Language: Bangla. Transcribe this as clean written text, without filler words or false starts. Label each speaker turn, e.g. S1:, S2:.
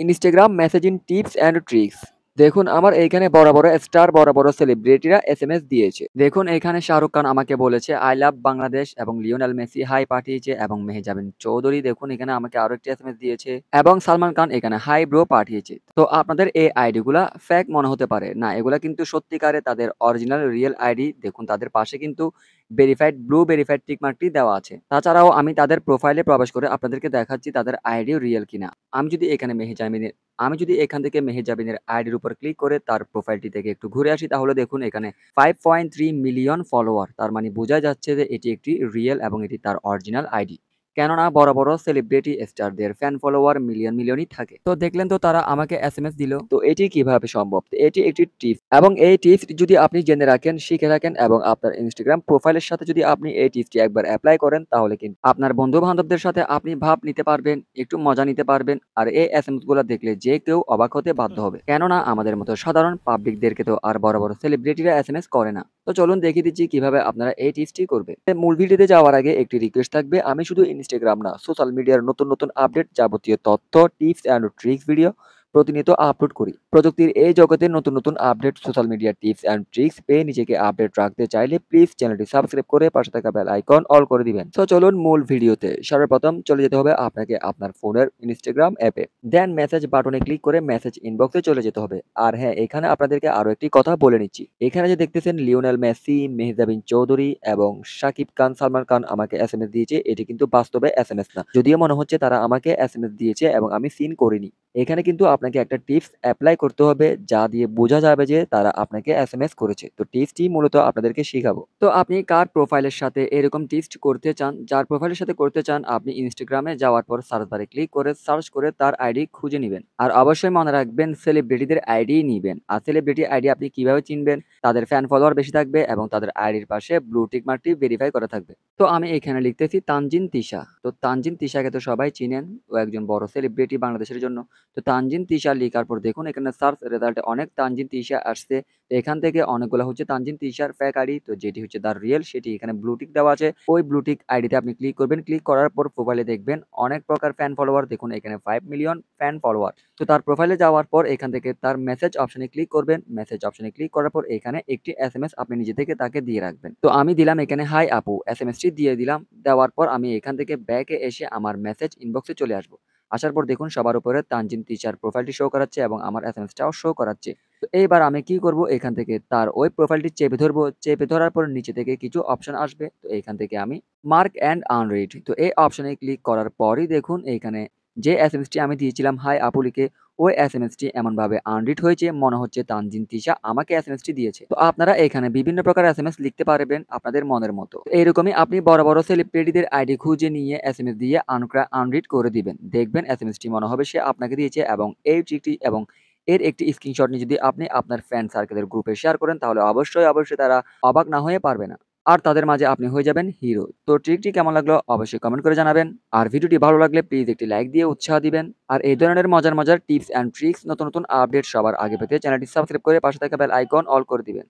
S1: Instagram messaging tips and tricks. দেখুন আমার এইখানে বড়, বড় স্টার, বড়, বড় সেলিব্রিটিরা এসএমএস দিয়েছে। দেখুন এখানে শাহরুখ খান আমাকে বলেছে আই লাভ বাংলাদেশ এবং লিওনেল মেসি হাই পাঠিয়েছে এবং মেহজাবিন চৌধুরী দেখুন এখানে আমাকে আরো একটি এসএমএস দিয়েছে এবং সালমান খান এখানে হাই ব্রো পাঠিয়েছে। তো আপনাদের এই আইডি গুলা ফেক মনে হতে পারে। না, এগুলা কিন্তু সত্যিকারে তাদের অরিজিনাল রিয়েল আইডি। দেখুন তাদের পাশে কিন্তু ভেরিফাইড ব্লু ভেরিফাইড টিক মার্কটি দেওয়া আছে। তাছাড়াও আমি তাদের প্রোফাইলে প্রবেশ করে আপনাদেরকে দেখাচ্ছি তাদের আইডিও রিয়েল কিনা। আমি যদি এখানে মেহেজাবিনের আমি যদি এখান থেকে মেহেজাবিনের আইডির উপর ক্লিক করে তার প্রোফাইলটি থেকে একটু ঘুরে আসি তাহলে দেখুন এখানে 5.3 মিলিয়ন ফলোয়ার। তার মানে বোঝা যাচ্ছে যে এটি একটি রিয়েল এবং এটি তার অরিজিনাল আইডি। কেননা বড়, বড় সেলিব্রিটি স্টারদের ফ্যান ফলোয়ার মিলিয়ন, মিলিয়নই থাকে। তো দেখলেন তো তারা আমাকে এসএমএস দিল। তো এটি কিভাবে সম্ভব? তো এটি একটি টিপস এবং এই টিপস যদি আপনি জেনে রাখেন, শিখে রাখেন এবং আপনার ইনস্টাগ্রাম প্রোফাইলের সাথে যদি আপনি এই টিপসটি একবার এপ্লাই করেন তাহলে কিন্তু আপনার বন্ধু-বান্ধবদের সাথে আপনি ভাব নিতে পারবেন, একটু মজা নিতে পারবেন। আর এই এসএমএস গুলা দেখলে যে কেউ অবাক হতে বাধ্য হবে। কেননা আমাদের মতো সাধারণ পাবলিকদেরকে তো আর বড়, বড় সেলিব্রিটিরা এসএমএস করে না। তো চলুন দেখিয়ে দিচ্ছি কিভাবে আপনারা এই টিপসটি করবেন। মূল ভিডিওতে যাওয়ার আগে একটি রিকোয়েস্ট থাকবে, আমি শুধু ইনস্টাগ্রাম না সোশ্যাল মিডিয়ার নতুন, নতুন আপডেট যাবতীয় তথ্য, টিপস অ্যান্ড ট্রিক্স ভিডিও প্রতিনিয়ত আপলোড করি। প্রযুক্তির এই জগতে নতুন, নতুন update social media tips and tricks পেয়ে নিজেকে আপডেট রাখতে চাইলে প্লিজ চ্যানেলটি সাবস্ক্রাইব করে পাশে থাকা বেল আইকন অল করে দিবেন। তো চলুন মূল ভিডিওতে। সর্বপ্রথম চলে যেতে হবে আপনাকে আপনার ফোনের ইনস্টাগ্রাম অ্যাপে। দেন মেসেজ বাটনে ক্লিক করে মেসেজ ইনবক্সে চলে যেতে হবে। আর হ্যাঁ, এখানে আপনাদেরকে আরো একটি কথা বলে নিচ্ছি। এখানে যে দেখতেছেন লিওনেল মেসি, মেহজাবিন চৌধুরী এবং শাকিব খান, সালমান খান আমাকে এসএমএস দিয়েছে, এটি কিন্তু বাস্তবে এসএমএস না। যদিও মনে হচ্ছে তারা আমাকে এসএমএস দিয়েছে এবং আমি সিন করিনি। এখানে কিন্তু আপনাকে একটা টিপস এপ্লাই করতে হবে যা দিয়ে বোঝা যাবে যে তারা আপনাকে এসএমএস করেছে। তো টিপসটি মূলত আপনাদেরকে শিখাবো। তো আপনি কার প্রোফাইলের সাথে এরকম টিপস করতে চান, যার প্রোফাইলের সাথে করতে চান আপনি ইনস্টাগ্রামে যাওয়ার পর সার্চ বারে ক্লিক করে সার্চ করে তার আইডি খুঁজে নিবেন। আর অবশ্যই মনে রাখবেন সেলিব্রিটিদের আইডি নিবেন। আর সেলিব্রিটি আইডি আপনি কিভাবে চিনবেন? তাদের ফ্যান ফলোয়ার বেশি থাকবে এবং তাদের আইডির পাশে ব্লু টিক মার্কটি ভেরিফাই করা থাকবে। তো আমি এখানে লিখতেছি তানজিন তিশা। তো তানজিন তিশাকে তো সবাই চিনেন। ও একজন বড় সেলিব্রিটি বাংলাদেশের জন্য। তো তানজিন তিশা লিখার পর দেখুন এখানে সার্চ রেজাল্টে অনেক তানজিন তিশা আসছে। তো এখান থেকে অনেকগুলো হচ্ছে তানজিন তিশার ফেক আইডি। তো যেটি হচ্ছে তার রিয়েল সেটি এখানে ব্লু টিক দেওয়া আছে। ওই ব্লু টিক আইডিতে আপনি ক্লিক করবেন। ক্লিক করার পর প্রোফাইলে দেখবেন অনেক প্রকার ফ্যান ফলোয়ার। দেখুন এখানে 5 মিলিয়ন ফ্যান ফলোয়ার। তো তার প্রোফাইলে যাওয়ার পর এখান থেকে তার মেসেজ অপশনে ক্লিক করবেন। মেসেজ অপশনে ক্লিক করার পর এখানে একটি এসএমএস আপনি নিজে থেকে তাকে দিয়ে রাখবেন। তো আমি দিলাম এখানে হাই আপু, এসএমএসটি দিয়ে দিলাম। দেওয়ার পর আমি এখান থেকে ব্যাকে এসে আমার মেসেজ ইনবক্সে চলে আসবো। আসার পর দেখুন সবার উপরে তানজিন তিশার প্রোফাইলটি শো করাচ্ছে এবং আমার এসএমএসটাও শো করাচ্ছে। তো এইবার আমি কি করব, এখান থেকে তার ওই প্রোফাইলটি চেপে ধরবো। চেপে ধরার পর নিচে থেকে কিছু অপশন আসবে। তো এখান থেকে আমি মার্ক অ্যান্ড আনরিড, তো এই অপশনে ক্লিক করার পরই দেখুন এইখানে যে এসএমএসটি আমি দিয়েছিলাম হাই আপু লিখে, ওই এসএমএসটি এমনভাবে আনরিড হয়েছে মনে হচ্ছে তানজিন তিশা আমাকে এসএমএসটি দিয়েছে। তো আপনারা এখানে বিভিন্ন প্রকার এসএমএস লিখতে পারবেন আপনাদের মনের মতো। তো এইরকমই আপনি বড়, বড় সেলিব্রিটিদের আইডি খুঁজে নিয়ে এসএমএস দিয়ে আনরিড করে দিবেন। দেখবেন এসএমএসটি মনে হবে সে আপনাকে দিয়েছে এবং এই ট্রিকটি এবং এর একটি স্ক্রিনশট নিয়ে যদি আপনি আপনার ফ্রেন্ড সার্কেলের গ্রুপে শেয়ার করেন তাহলে অবশ্যই, অবশ্যই তারা অবাক না হয়ে পারবে না। আর তাদের মাঝে আপনি হয়ে যাবেন হিরো। তো ট্রিকটি কেমন লাগলো অবশ্যই কমেন্ট করে জানাবেন। আর ভিডিওটি ভালো লাগলে প্লিজ একটি লাইক দিয়ে উৎসাহ দিবেন। আর এই ধরনের মজার, মজার টিপস অ্যান্ড ট্রিক্স নতুন, নতুন আপডেট সবার আগে পেতে চ্যানেলটি সাবস্ক্রাইব করে পাশে থাকা বেল আইকন অল করে দিবেন।